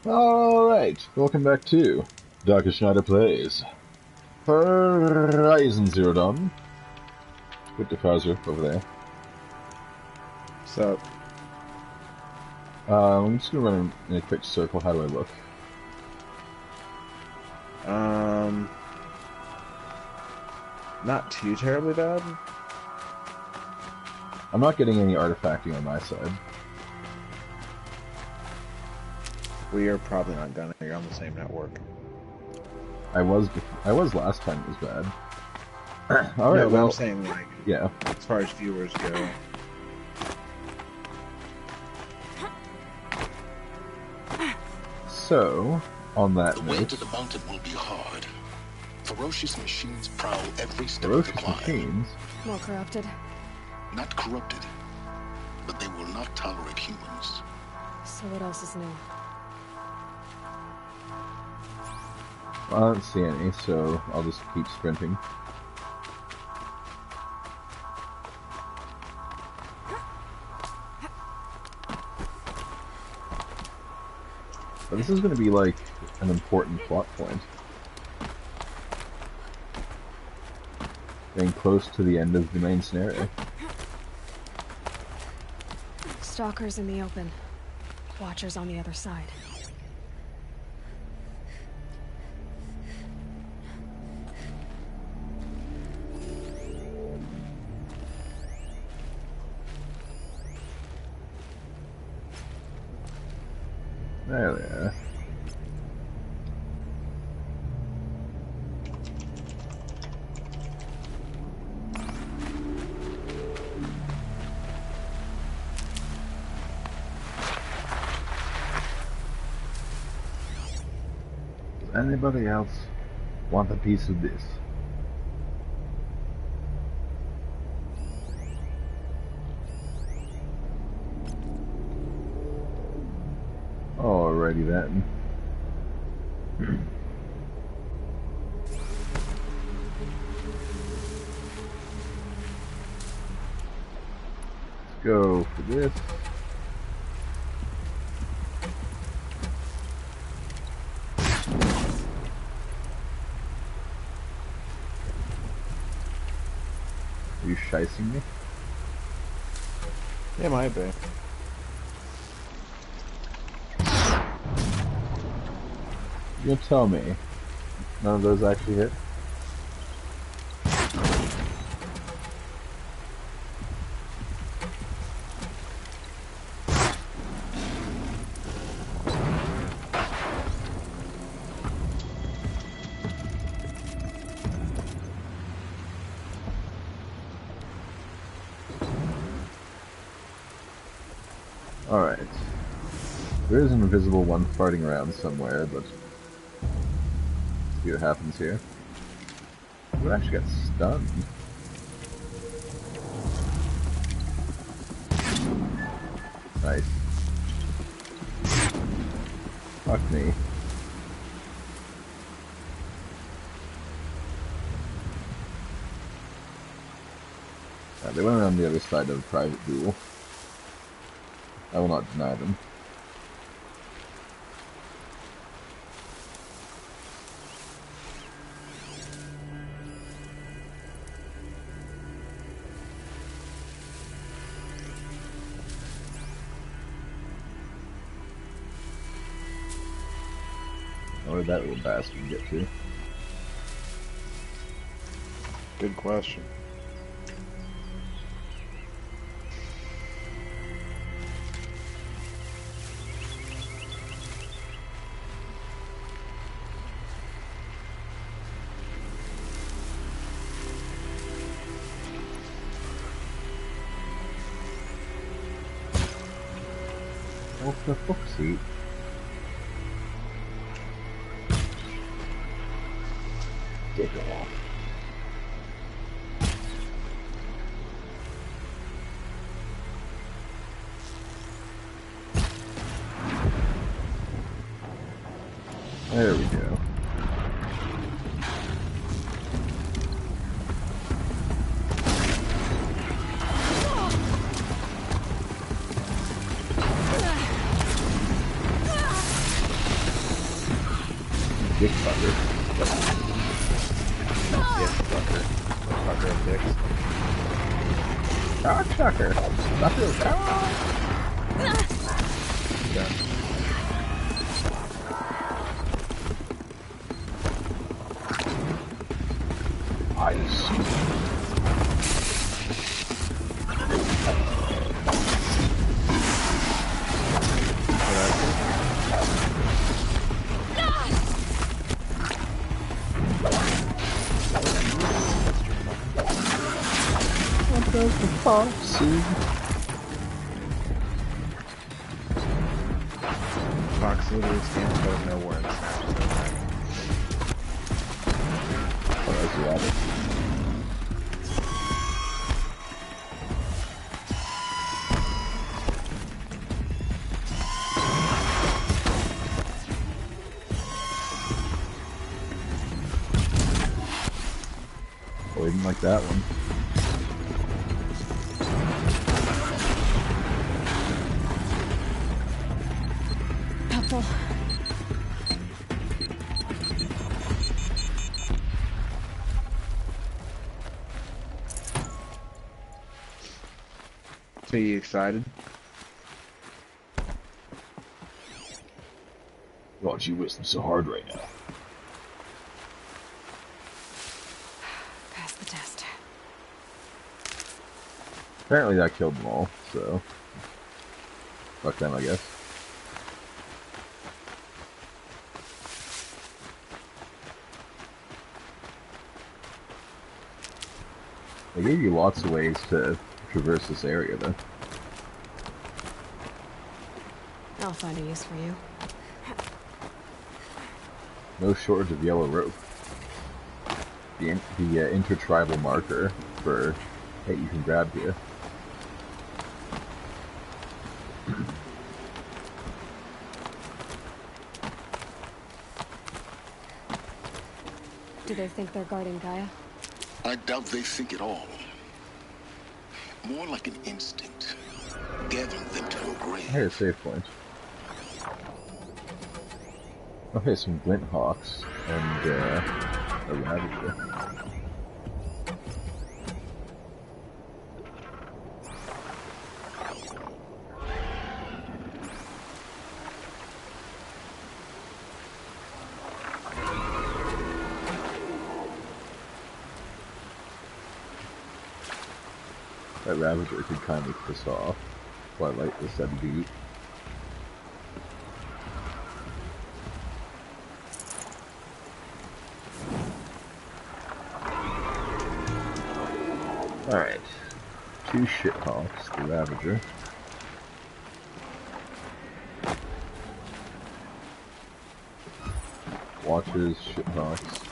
Alright, welcome back to Dr. Schneider Plays Horizon Zero Dawn. Quick diffuser over there. What's up? I'm just gonna run in a quick circle. How do I look? Not too terribly bad. I'm not getting any artifacting on my side. We are probably not gonna. You're on the same network. I was last time. It was bad. All right. No, well, I'm saying, like, yeah. as far as viewers go. So, on that the note, way to the mountain will be hard. Ferocious machines prowl every step of the ferocious climb. machines. More corrupted. Not corrupted, but they will not tolerate humans. So what else is new? Well, I don't see any, so I'll just keep sprinting. But this is going to be like an important plot point. Getting close to the end of the main scenario. Stalkers in the open. Watchers on the other side. There they are. Does anybody else want a piece of this? Alrighty then. Let's go for this. Are you shicing me? Yeah, might be. You'll tell me. None of those actually hit? Alright. There is an invisible one farting around somewhere, but see what happens here. We actually got stunned. Nice. Fuck me. They went around the other side of the private duel. I will not deny them. Where did that little bastard get to? Good question. What the fuck's he? Take it off. There we go. dick fucker. Dick fucker. Fucker and dicks. Cock sucker. Sucker cock. Yeah. Ice. What does the fox see? Fox literally stands out of nowhere and snatches their neck. Oh, that's a rabbit. Oh, we didn't like that one. Helpful. So you excited? Why don't you whistling so hard right now? Pass the test. Apparently that killed them all, so fuck them, I guess. They gave you lots of ways to traverse this area, though. I'll find a use for you. No shortage of yellow rope. The intertribal marker for that you can grab here. Do they think they're guarding Gaia? I doubt they think at all. More like an instinct, gathering them to your grave. Hey, a save point. Okay, some glint hawks and a ravager. That ravager could kind of piss off. Well, I like this beat. Alright. 2 shithawks, the ravager. Watches, shithawks.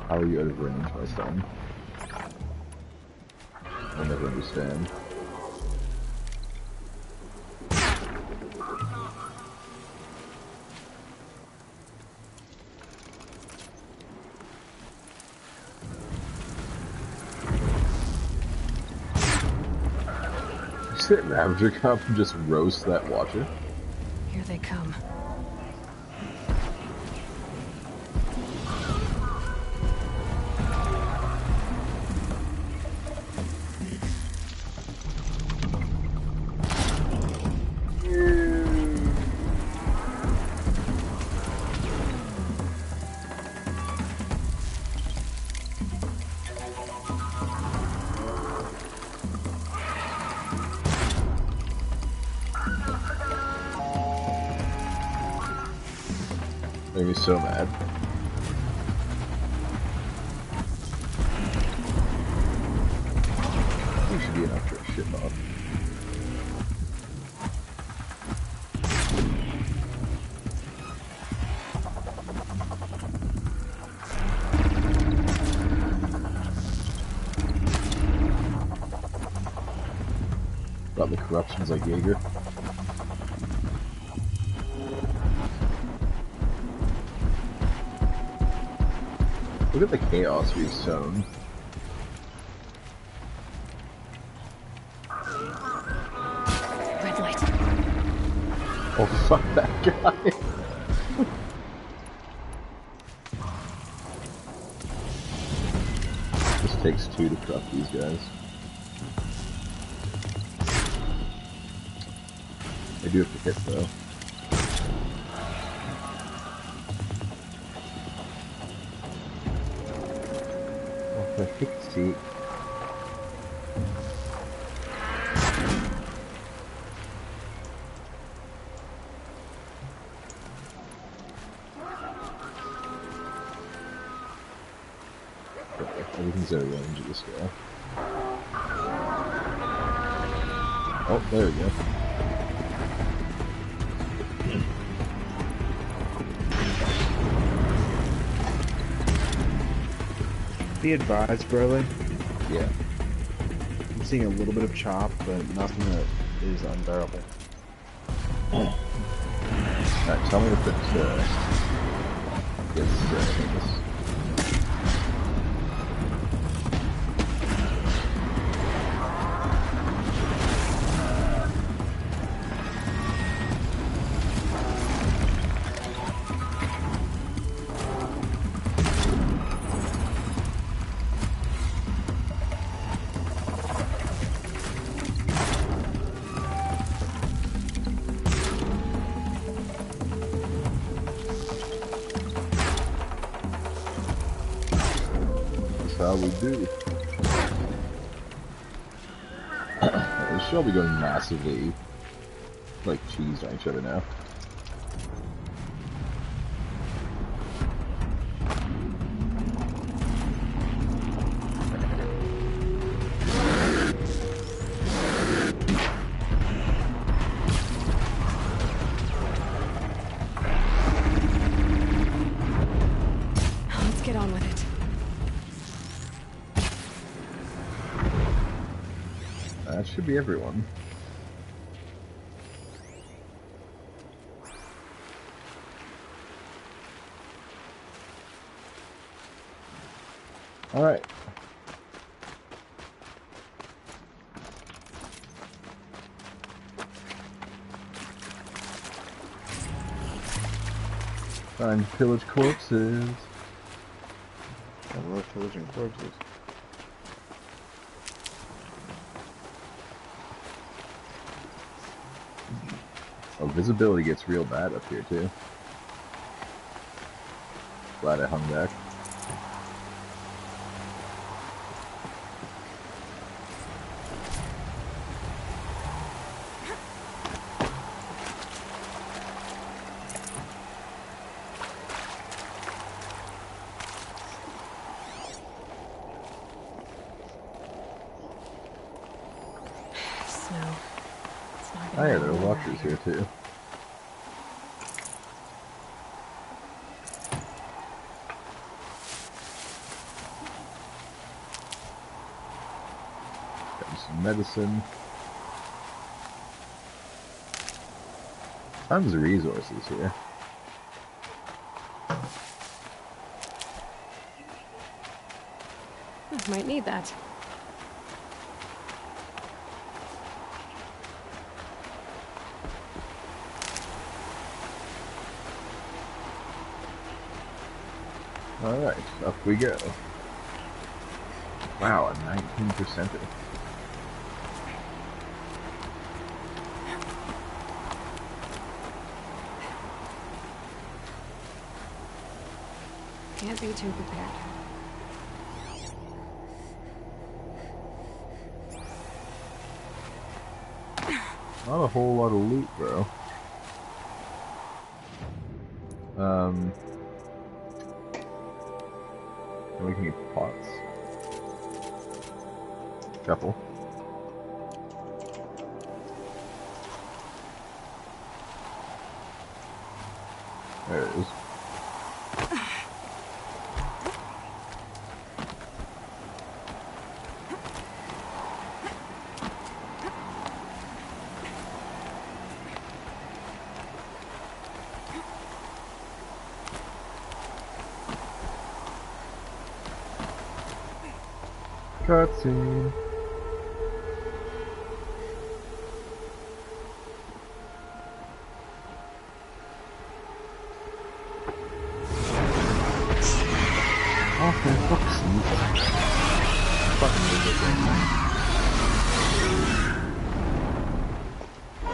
How are you out of range, my son? I'll never understand. You sit Ravager come and just roast that Watcher? Here they come. Made me so mad. You should be enough for a shit off. Got the corruptions like Jaeger. Look at the chaos we've sown. Red light. Oh, fuck that guy. This takes two to crush these guys. I do have to hit, though. Oh, for heck's sake. Everything's out of range of this guy. Oh, there we go. Be advised, Broly. Yeah. I'm seeing a little bit of chop, but nothing that is unbearable. Alright, tell me if it's, this. How we do. We should all be going massively like cheese on each other now. Let's get on with it. That should be everyone. All right. Find pillage corpses. I love pillaging corpses. Oh, visibility gets real bad up here too. Glad I hung back. Snow. It's not Oh yeah, gonna there are rain watchers here too. Got some medicine. Tons of resources here. Might need that. Alright, up we go. Wow, a 19%. Can't be too prepared. Not a whole lot of loot, bro. And we can get pots. Couple. There it is. Cutscene. off, man. Fuck Sneak. Fucking music right now.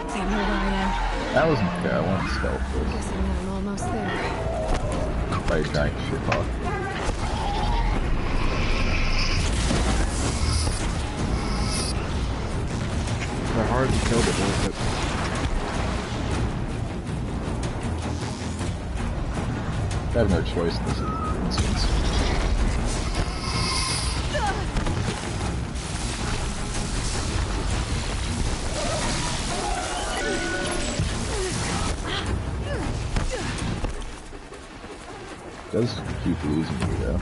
They know where I am. That wasn't fair. I wanted stealth first. Guessing I'm almost there. By a giant shithawk. They're hard to kill, but worth it. I have no choice in this instance. Does keep losing me though.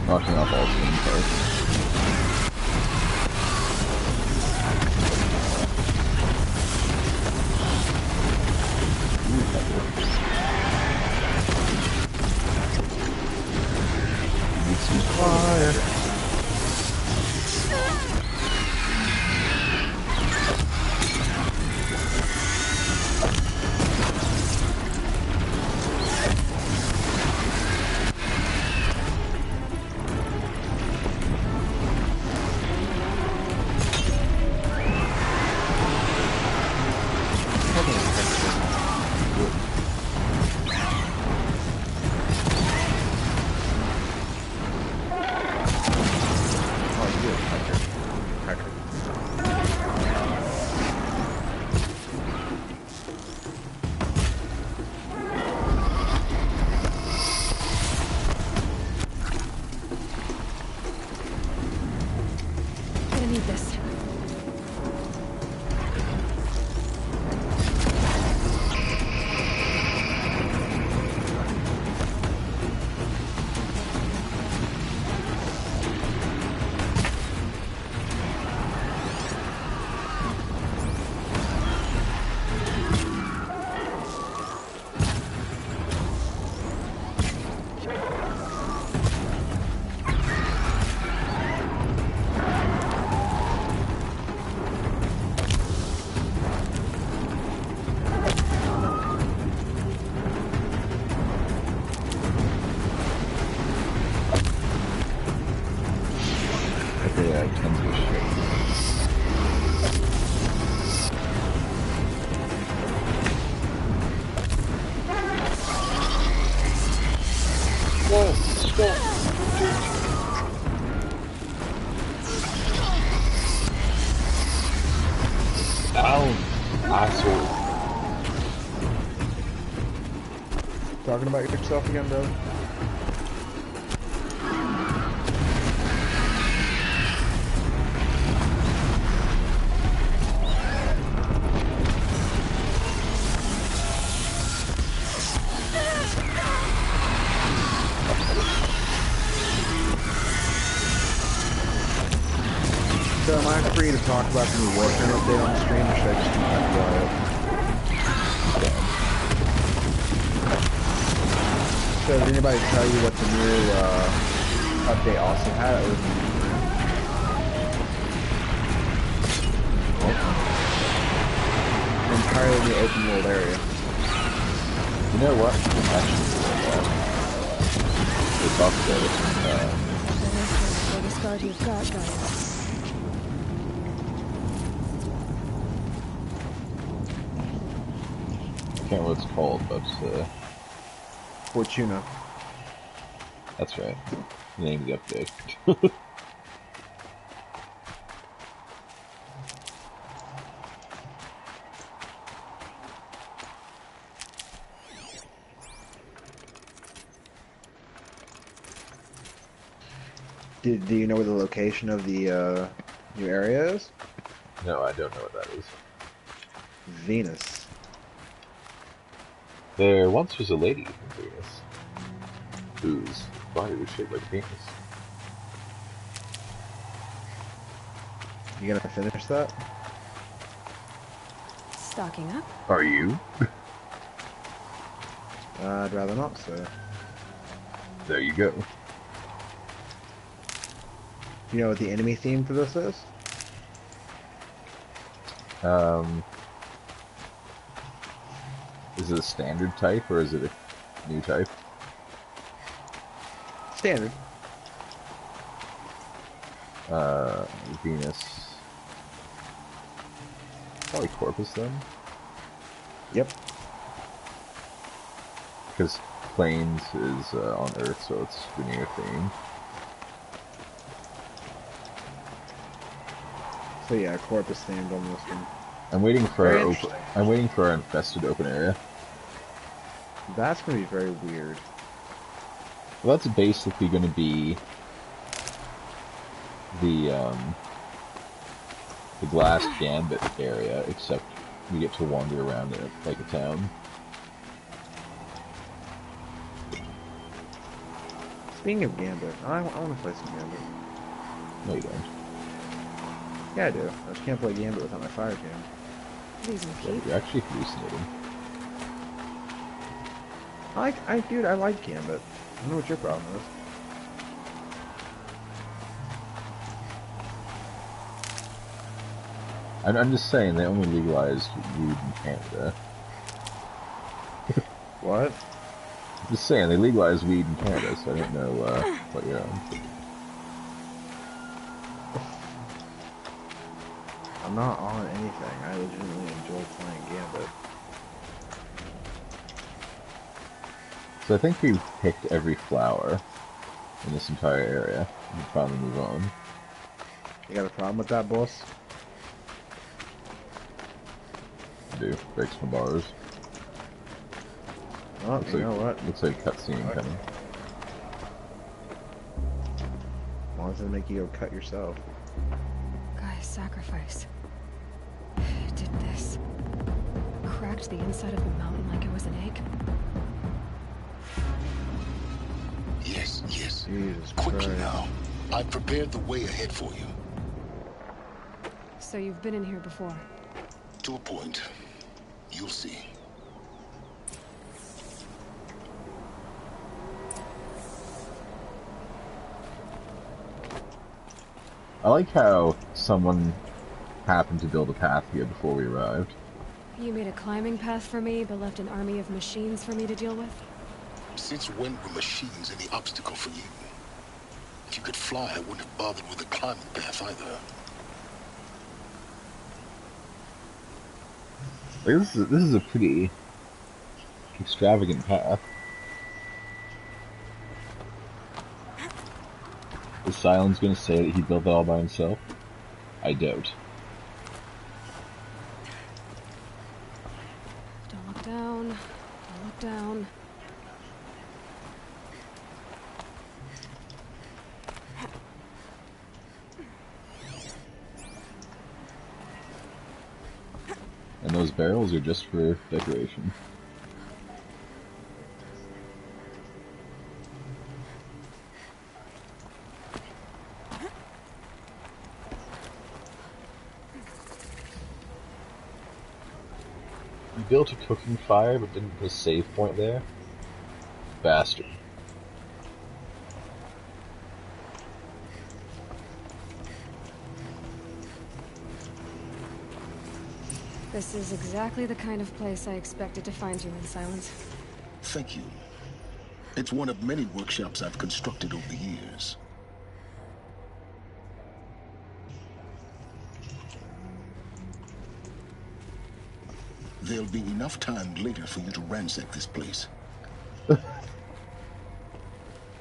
Knocking off all steam cards. Need some fire. Gonna need this. Okay, I can do shit. Whoa, stop. Down, asshole. Talking about yourself again, bro? So am I free to talk about the new Warframe update on the stream, or should I just keep that quiet? So did anybody tell you what the new update also had? An entirely new open world area. You know what? Actually, we talked about it. The biggest guard you've got, Gaia. I can't remember what it's called, but Fortuna. that's right. The name of the update. Do you know where the location of the new area is? No, I don't know what that is. Venus. There once was a lady in Venus whose body was shaped like Venus. You gonna finish that? Stocking up? Are you? I'd rather not, sir. There you go. You know what the enemy theme for this is? Is it a standard type or is it a new type? Standard. Venus. Probably Corpus then? Yep. Because Plains is on Earth, so it's Veneer theme. So yeah, Corpus themed on this one. I'm waiting for Very our interesting. I'm waiting for our infested open area. That's gonna be very weird. Well, that's basically going to be the glass gambit area, except we get to wander around in it like a town. Speaking of Gambit, I want to play some Gambit. No, you don't. Yeah, I do. I just can't play Gambit without my fire cam. These will Yeah, keep. you're actually hallucinating. Dude, I like Gambit. I don't know what your problem is. I'm just saying, they only legalized weed in Canada. What? Just saying, they legalized weed in Canada, so I don't know what you're on. I'm not on anything. I legitimately enjoy playing Gambit. So I think we've picked every flower in this entire area. We can finally move on. You got a problem with that, boss? I do. Breaks my bars. Oh, you know what? Looks like a cutscene Okay. coming. As long as it make you go cut yourself. GAIA's sacrifice. It did this. Cracked the inside of the mountain like it was an egg. Yes, yes. Jesus Quickly Christ. now. I've prepared the way ahead for you. So you've been in here before. To a point. You'll see. I like how someone happened to build a path here before we arrived. You made a climbing path for me, but left an army of machines for me to deal with? Since when were machines any obstacle for you? If you could fly, I wouldn't have bothered with the climbing path either. Like, this is a pretty extravagant path. Is Silence gonna say that he built it all by himself? I doubt. Don't look down. Don't look down. And those barrels are just for decoration. You built a cooking fire, but didn't put a save point there? Bastard. This is exactly the kind of place I expected to find you in, Silence. Thank you. It's one of many workshops I've constructed over the years. There'll be enough time later for you to ransack this place.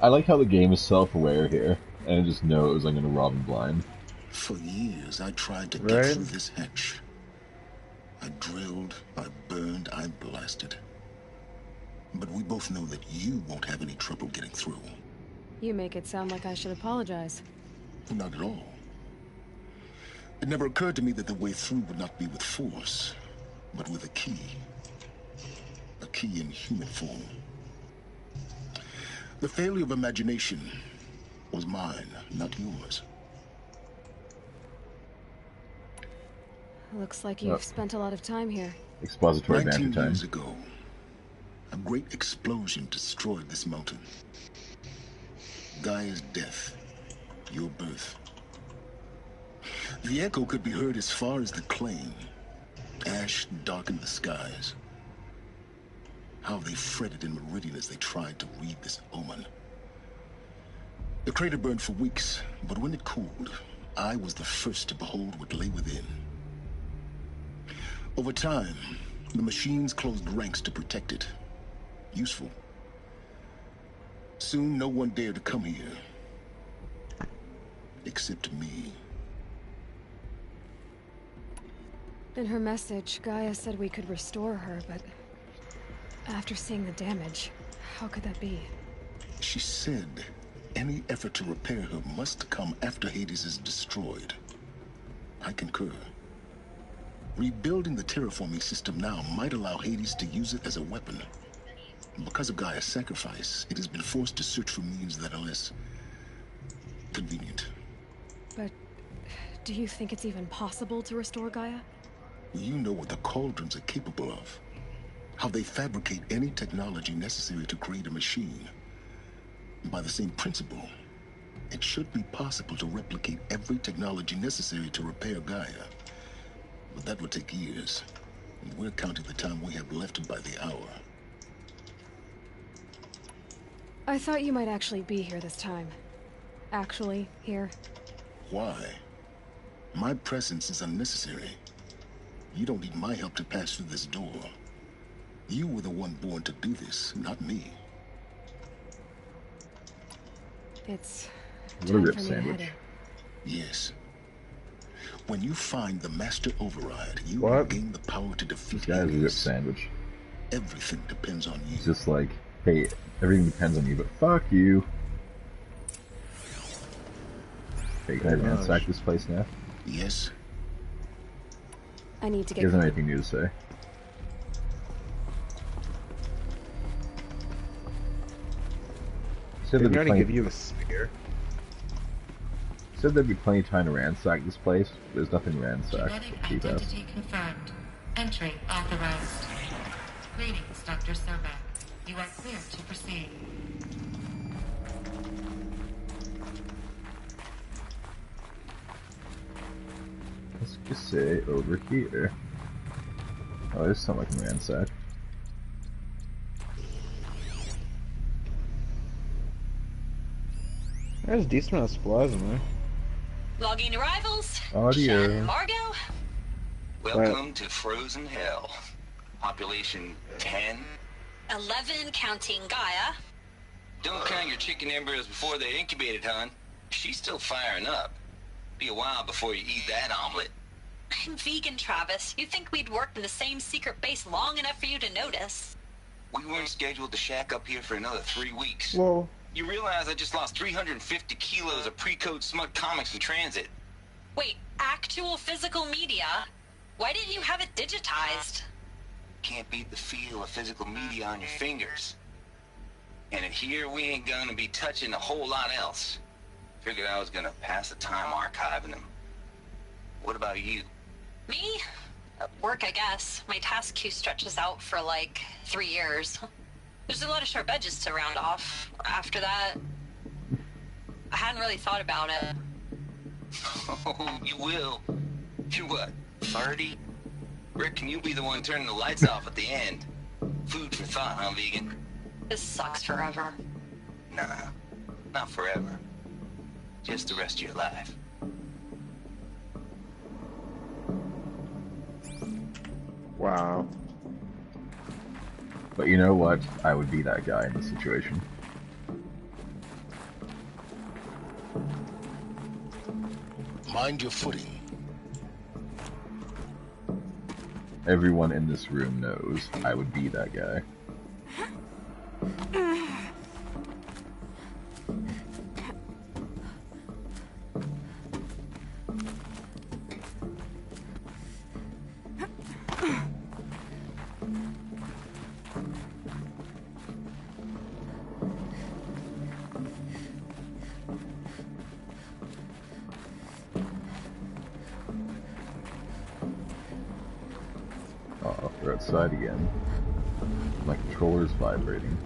I like how the game is self-aware here, and I just knows I'm gonna rob him blind. For years, I tried to Right. get through this hatch. I drilled, I burned, I blasted. But we both know that you won't have any trouble getting through. You make it sound like I should apologize. Not at all. It never occurred to me that the way through would not be with force, but with a key. A key in human form. The failure of imagination was mine, not yours. Looks like you've spent a lot of time here. Expository 19 banter time. years ago, a great explosion destroyed this mountain. Gaia's death, your birth. The echo could be heard as far as the claim. Ash darkened the skies. How they fretted in Meridian as they tried to read this omen. The crater burned for weeks, but when it cooled, I was the first to behold what lay within. Over time, the machines closed ranks to protect it. Useful. Soon, no one dared to come here. Except me. In her message, Gaia said we could restore her, but after seeing the damage, how could that be? She said any effort to repair her must come after Hades is destroyed. I concur. Rebuilding the terraforming system now might allow Hades to use it as a weapon. Because of Gaia's sacrifice, it has been forced to search for means that are less convenient. But do you think it's even possible to restore Gaia? You know what the cauldrons are capable of. How they fabricate any technology necessary to create a machine. By the same principle, it should be possible to replicate every technology necessary to repair Gaia. But that would take years, and we're counting the time we have left by the hour. I thought you might actually be here this time. Actually, here. Why? My presence is unnecessary. You don't need my help to pass through this door. You were the one born to do this, not me. It's What a time rip for me to sandwich. head in. Yes. When you find the master override, you What? will gain the power to defeat This guy's a rip Hades. sandwich. Everything depends on you. It's just like, hey, everything depends on you, but fuck you. Okay, can I ransack this place now? Yes? I need to He get doesn't have anything new to say. Said Didn't there'd, I be already give plenty, you a spear? said there'd be plenty of time to ransack this place. There's nothing ransacked. Genetic Keep us. identity confirmed. Entry authorized. Greetings, Dr. Sobek. You are clear to proceed. Let's just say over here. Oh, there's something I can ransack. There's a decent amount of supplies in there. Logging arrivals. Audio. Shannon Margot. Welcome to Frozen Hell. Population 10. 11 counting Gaia. Don't count your chicken embryos before they're incubated, hon. She's still firing up. Be a while before you eat that omelet. I'm vegan, Travis. You'd think we'd worked in the same secret base long enough for you to notice. We weren't scheduled to shack up here for another 3 weeks. Whoa. You realize I just lost 350 kilos of pre-code smut comics in transit. Wait, actual physical media? Why didn't you have it digitized? Can't beat the feel of physical media on your fingers. And in here, we ain't gonna be touching a whole lot else. Figured I was gonna pass the time archiving them. What about you? Me? Work, I guess. My task queue stretches out for like 3 years. There's a lot of sharp edges to round off. After that, I hadn't really thought about it. Oh, you will. You're what, 30? Rick, can you be the one turning the lights off at the end? Food for thought, huh, vegan? This sucks forever. Nah, not forever. Just the rest of your life. Wow. But you know what? I would be that guy in this situation. Mind your footing. Everyone in this room knows I would be that guy. outside again. My controller's vibrating.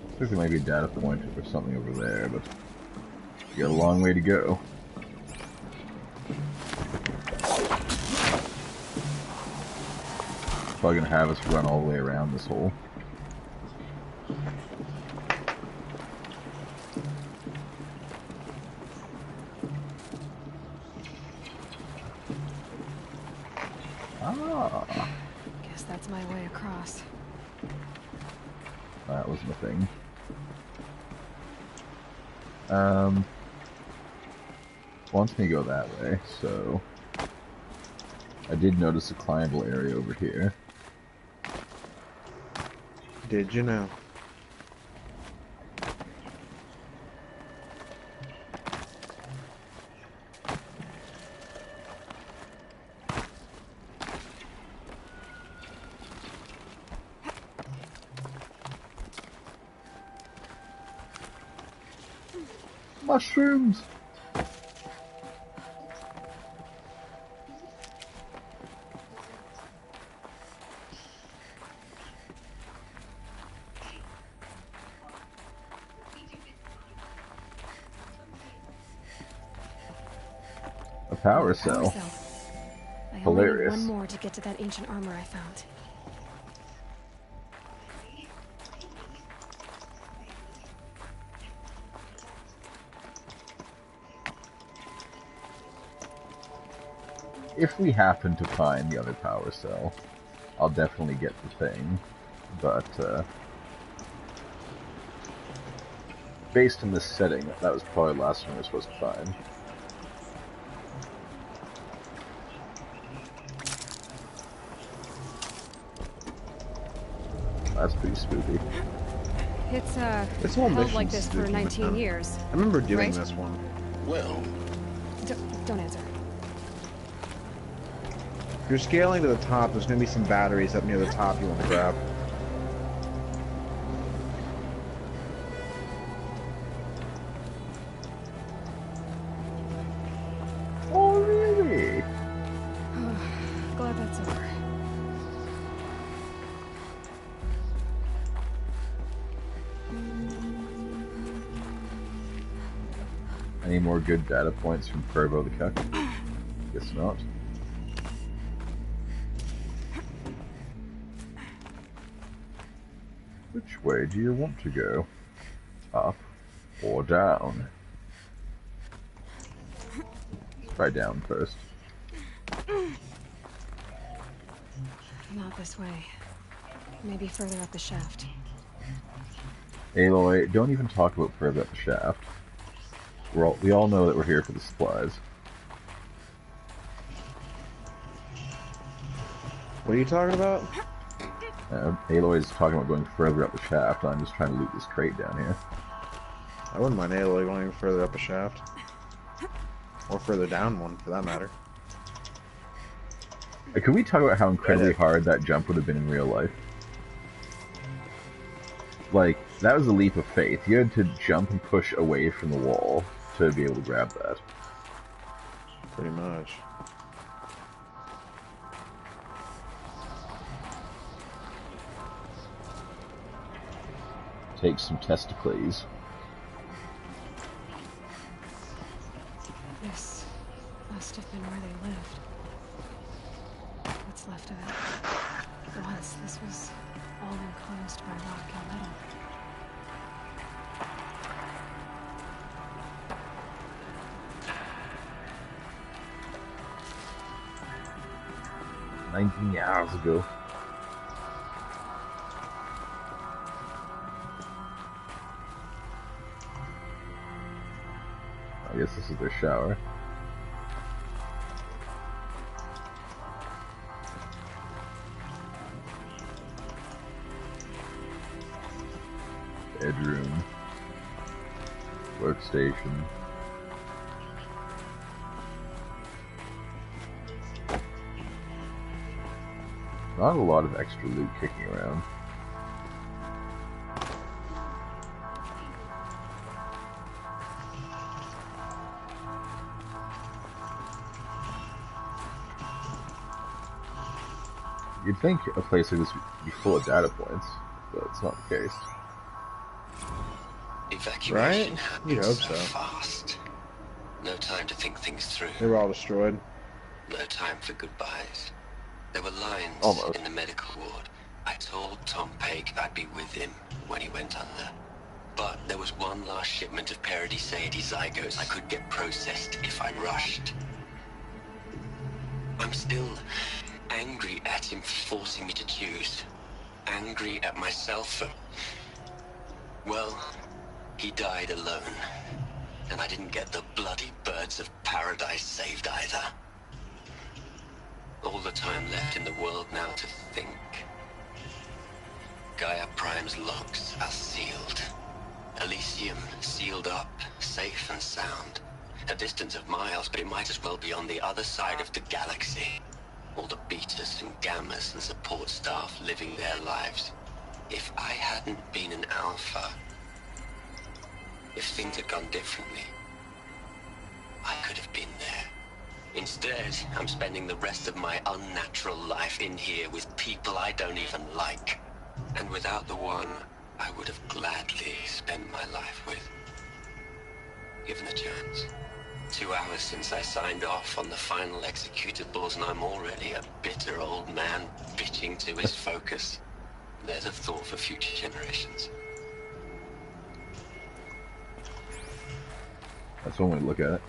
I think there might be a data point or something over there, but you got a long way to go. Probably gonna have us run all the way around this hole. Ah, Guess that's my way across. that was my thing. Wants me to go that way, so I did notice a climbable area over here. Did you know? Mushrooms! A power cell. I Hilarious. only need one more to get to that ancient armor I found. If we happen to find the other power cell, I'll definitely get the thing, but based on this setting, that was probably the last one we were supposed to find. That's pretty spooky. It's whole held mission's like this for spooky, 19 man. years. I remember doing Right? this one. Well, Don't answer. If you're scaling to the top, there's going to be some batteries up near the top you want to grab. Oh, really? Glad that's over. Any more good data points from Pervo the Cuck? Guess not. Which way do you want to go? Up or down? Let's try down first. Not this way. Maybe further up the shaft. Aloy, don't even talk about further up the shaft. We all know that we're here for the supplies. What are you talking about? Aloy's talking about going further up the shaft, and I'm just trying to loot this crate down here. I wouldn't mind Aloy going even further up a shaft. Or further down one, for that matter. Can we talk about how incredibly hard that jump would have been in real life? Like, that was a leap of faith. You had to jump and push away from the wall to be able to grab that. Pretty much. Take some testicles. This must have been where they lived. What's left of it. Once this was all enclosed by rock and metal. Years ago. I guess this is their shower. Bedroom. Workstation. Not a lot of extra loot kicking around. You'd think a place like this would be full of data points, but it's not the case. Evacuation Right? happened You'd hope so so. fast. No time to think things through. They were all destroyed. No time for goodbyes. There were lines Almost. in the medical ward. I told Tom Pake I'd be with him when he went under. But there was one last shipment of Paradiseidae zygotes I could get processed if I rushed. I'm still angry at him for forcing me to choose. Angry at myself for... Well, he died alone. And I didn't get the bloody birds of paradise saved either. All the time left in the world now to think. Gaia Prime's logs are sealed. Elysium sealed up, safe and sound. A distance of miles, but it might as well be on the other side of the galaxy. All the betas and gammas and support staff living their lives. If I hadn't been an alpha, if things had gone differently, I could have been there. Instead, I'm spending the rest of my unnatural life in here with people I don't even like. And without the one I would have gladly spent my life with. Given a chance. 2 hours since I signed off on the final executables, and I'm already a bitter old man bitching to his focus. There's a thought for future generations. That's one way to look at it.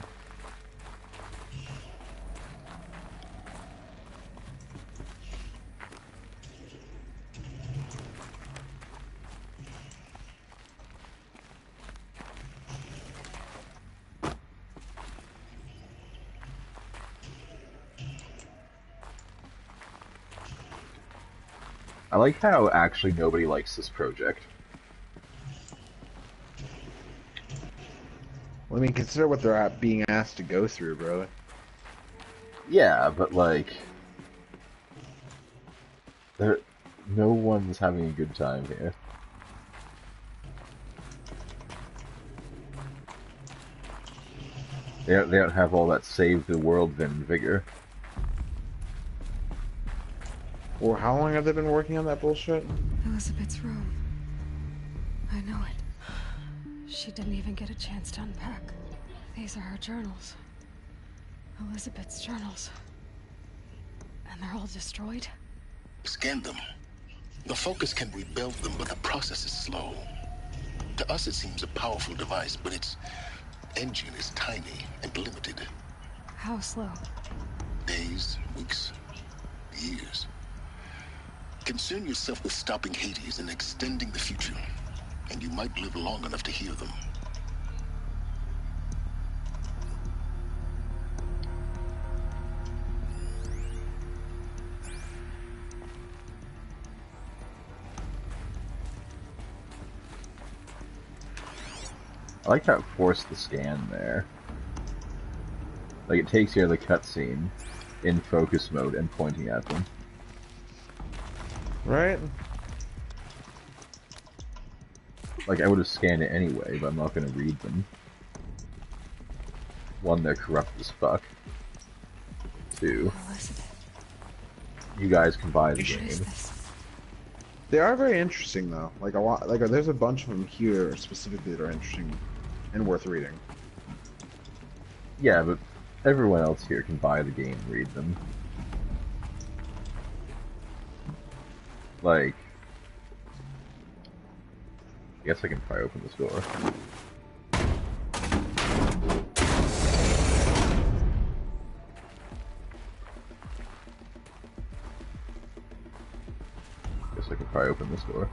I like how actually nobody likes this project. Well, I mean, consider what they're being asked to go through, bro. Yeah, but like, no one's having a good time here. They don't have all that save the world vim vigor. Or how long have they been working on that bullshit? Elizabeth's room. I know it. She didn't even get a chance to unpack. These are her journals. Elizabeth's journals. And they're all destroyed? Scan them. The Focus can rebuild them, but the process is slow. To us, it seems a powerful device, but its engine is tiny and limited. How slow? Days, weeks, years. Concern yourself with stopping Hades and extending the future, and you might live long enough to hear them. I like how it forced the scan there. Like, it takes you out of the cutscene in focus mode and pointing at them. Right? Like, I would have scanned it anyway, but I'm not gonna read them. One, they're corrupt as fuck. Two, Elizabeth. you guys can buy the What game. is this? They are very interesting, though. Like, a lot. Like, there's a bunch of them here specifically that are interesting and worth reading. Yeah, but everyone else here can buy the game and read them. Like, I guess I can probably open this door. Guess I can probably open this door.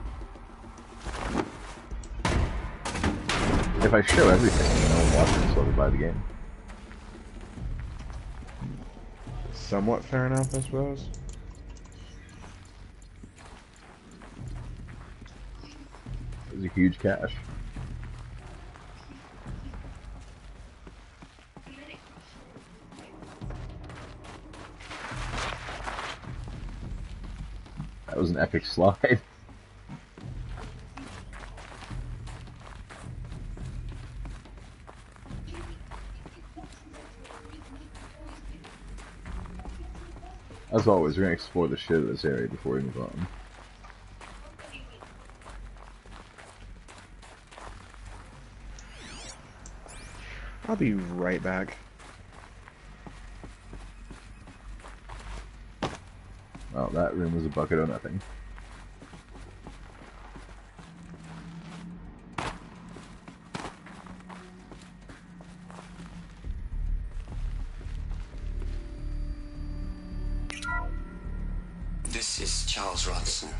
If I show everything, no one watches, so they'll buy the game. Somewhat fair enough, I suppose. It's a huge cache. That was an epic slide. As always, we're gonna explore the shit of this area before we move on. I'll be right back. Well, that room was a bucket of nothing. This is Charles Ronson.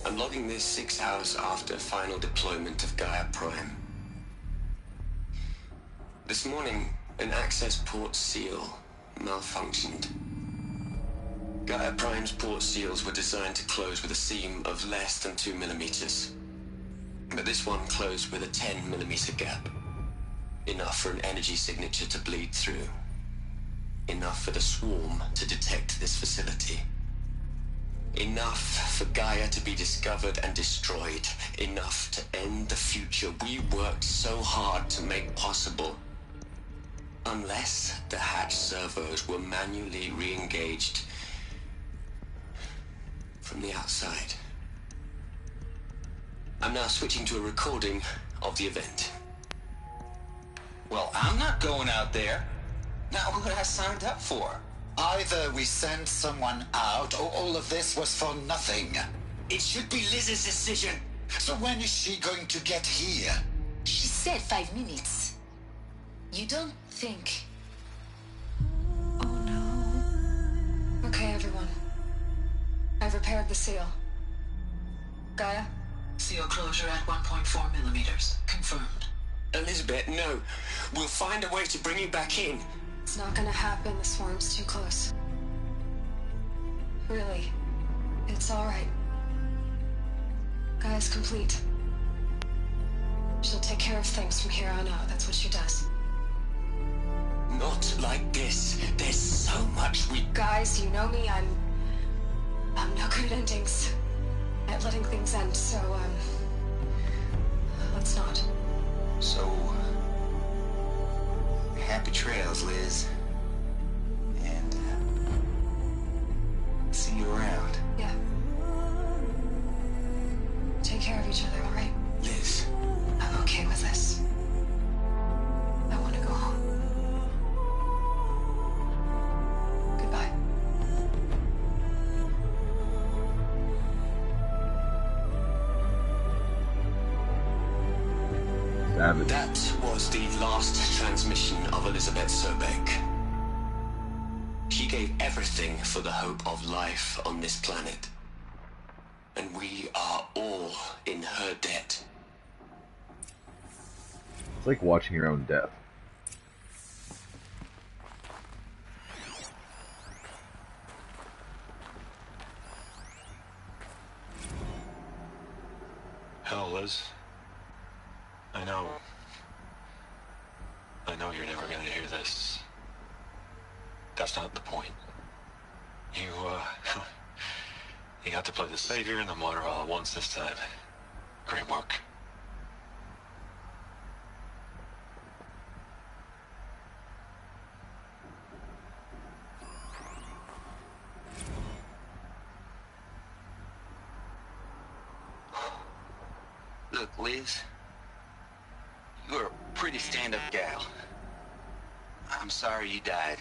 I'm logging this 6 hours after final deployment of Gaia Prime. This morning, an access port seal malfunctioned. Gaia Prime's port seals were designed to close with a seam of less than 2 millimeters. But this one closed with a 10 millimeter gap. Enough for an energy signature to bleed through. Enough for the swarm to detect this facility. Enough for Gaia to be discovered and destroyed. Enough to end the future we worked so hard to make possible. Unless the hatch servos were manually re-engaged from the outside. I'm now switching to a recording of the event. Well, I'm not going out there. Now, what I signed up for? Either we send someone out, or all of this was for nothing. It should be Liz's decision. So when is she going to get here? She said 5 minutes. You don't think... Oh no. Okay, everyone. I've repaired the seal. Gaia? Seal closure at 1.4 millimeters. Confirmed. Elizabeth, no. We'll find a way to bring you back in. It's not gonna happen. The swarm's too close. Really. It's alright. Gaia's complete. She'll take care of things from here on out. That's what she does. Not like this. There's so much we... Guys, you know me. I'm no good at endings. At letting things end, so, let's not. So, happy trails, Liz. And, see you around. Yeah. Take care of each other, alright? Liz. I'm okay with this. I want to go home. Goodbye. Savage. That was the last transmission of Elizabeth Sobek. She gave everything for the hope of life on this planet. And we are all in her debt. It's like watching your own death. Hell, Liz. I know you're never gonna hear this. That's not the point. You got to play the savior and the martyr all at once this time. Great work. Look, Liz. You're a pretty stand-up gal. I'm sorry you died.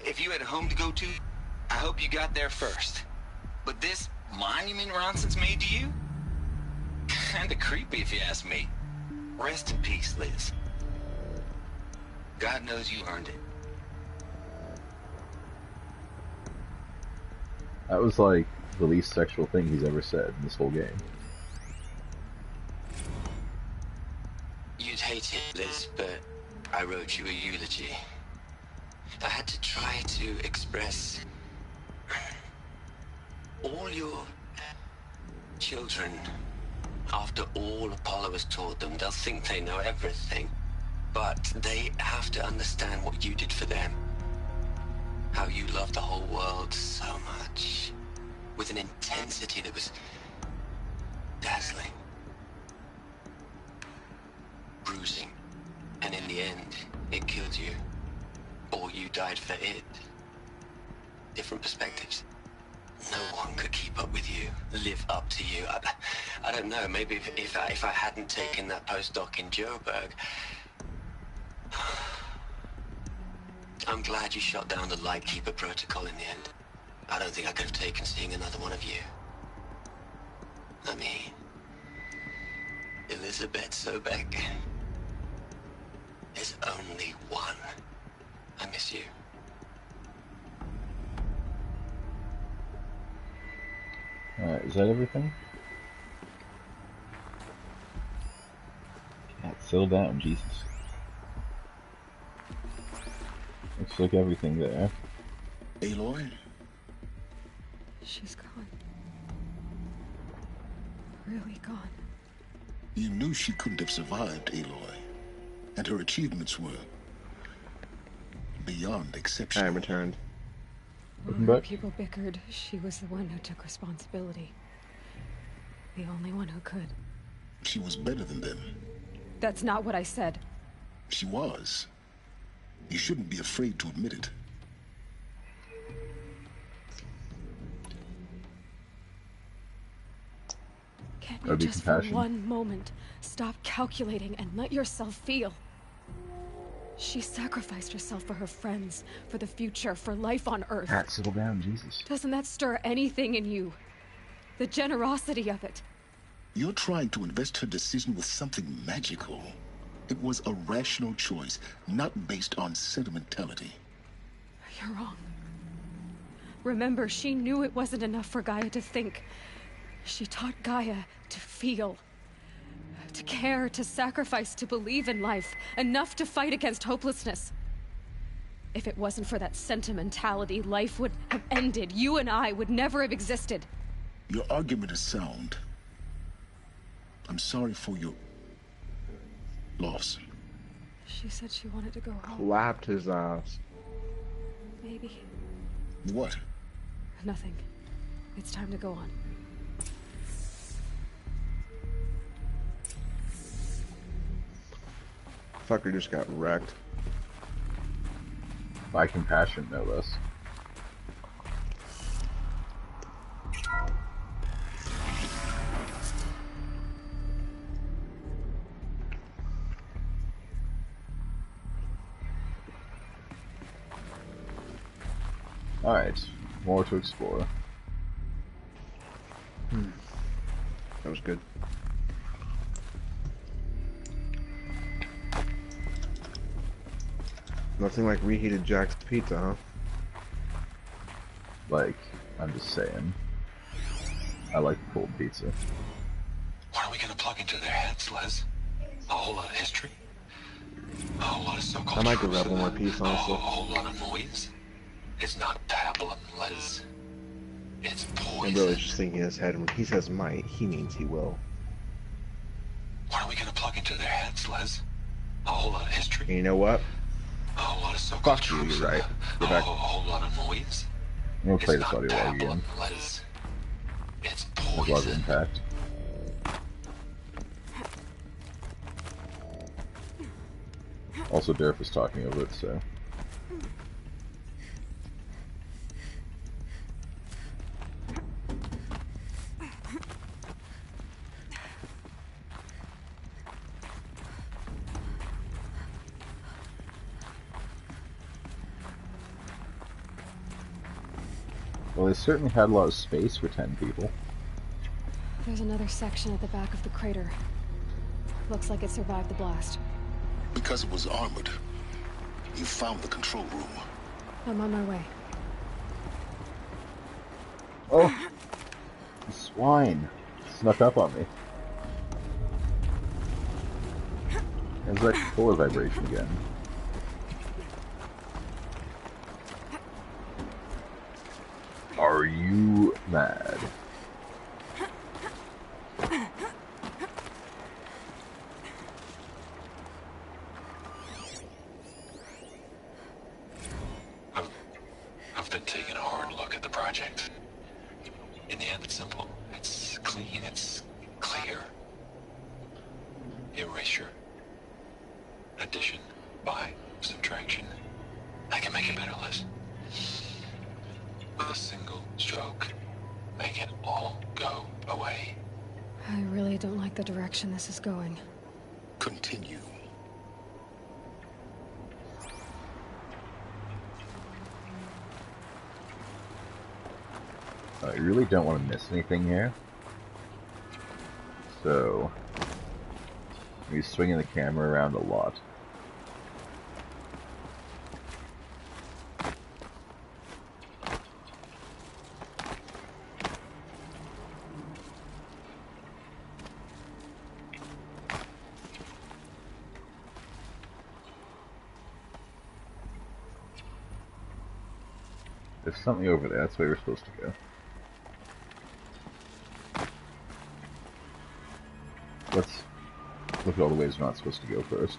If you had a home to go to, I hope you got there first. But this monument Ronson's made to you? Kinda creepy if you ask me. Rest in peace, Liz. God knows you earned it. That was like the least sexual thing he's ever said in this whole game. You'd hate it, Liz, but I wrote you a eulogy. I had to try to express all your children. After all Apollo has taught them, they'll think they know everything. But they have to understand what you did for them. How you loved the whole world so much. With an intensity that was dazzling. Bruising. And in the end, it killed you. Or you died for it. Different perspectives. No one could keep up with you, live up to you. I don't know, maybe if I hadn't taken that postdoc in Joburg. I'm glad you shot down the Lightkeeper protocol in the end. I don't think I could have taken seeing another one of you. I mean, Elizabeth Sobek. There's only one. I miss you. Alright, is that everything? Cat, settle down, Jesus. Looks like everything there. Aloy? She's gone. Really gone. You knew she couldn't have survived, Aloy. And her achievements were beyond exceptional. I returned. When people bickered, she was the one who took responsibility. The only one who could. She was better than them. That's not what I said. She was. You shouldn't be afraid to admit it. Can't you just for one moment stop calculating and let yourself feel? She sacrificed herself for her friends, for the future, for life on Earth. Cat, settle down, Jesus. Doesn't that stir anything in you? The generosity of it. You're trying to invest her decision with something magical. It was a rational choice, not based on sentimentality. You're wrong. Remember, she knew it wasn't enough for Gaia to think. She taught Gaia to feel. To care, to sacrifice, to believe in life. Enough to fight against hopelessness. If it wasn't for that sentimentality, life would have ended. You and I would never have existed. Your argument is sound. I'm sorry for your loss. She said she wanted to go home. Clapped his ass. Maybe. What? Nothing. It's time to go on. Fucker just got wrecked. By compassion, no less. Alright, more to explore. That was good. Nothing like reheated Jack's pizza, huh? Like, I'm just saying. I like cold pizza. What are we gonna plug into their heads, Les? A whole lot of history? A whole lot of so-called I might go truths grab one more piece, honestly. A whole lot of noise? It's not tablet, Les. It's poison. I'm really just thinking in his head, when he says might, he means he will. What are we gonna plug into their heads, Les? A whole lot of history? And you know what? A whole lot of so-called Fuck you, truths. you're right. Go back. A whole lot of noise? I'm gonna play It's this not audio log tablet, again. Les. It's There's a lot of poison. impact. Also, Derf is talking over it, so... Well, they certainly had a lot of space for 10 people. There's another section at the back of the crater. Looks like it survived the blast. Because it was armored. You found the control room. I'm on my way. Oh! The swine snuck up on me. There's that controller vibration again. Are you mad? project. In the end, it's simple. It's clean. It's clear. Erasure. Addition. By. Subtraction. I can make it better, Liz. With a single stroke. Make it all go away. I really don't like the direction this is going. Continue. I really don't want to miss anything here. So, he's swinging the camera around a lot. There's something over there, that's where we're supposed to go. Let's look at all the ways we're not supposed to go first.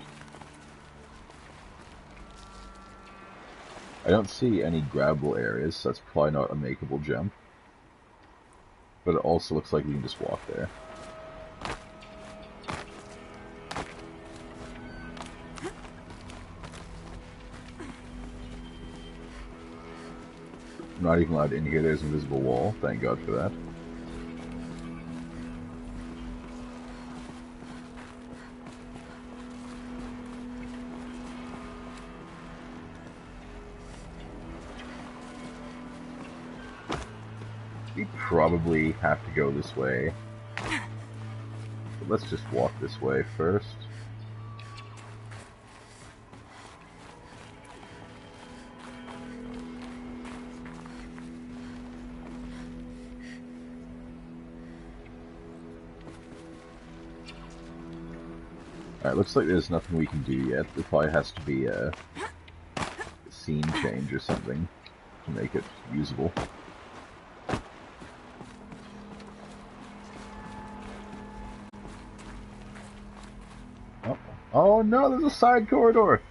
I don't see any grabbable areas, so that's probably not a makeable jump. But it also looks like we can just walk there. I'm not even allowed in here, there's an invisible wall, thank God for that. We probably have to go this way. But let's just walk this way first. Alright, looks like there's nothing we can do yet. There probably has to be a scene change or something to make it usable. Oh no, there's a side corridor!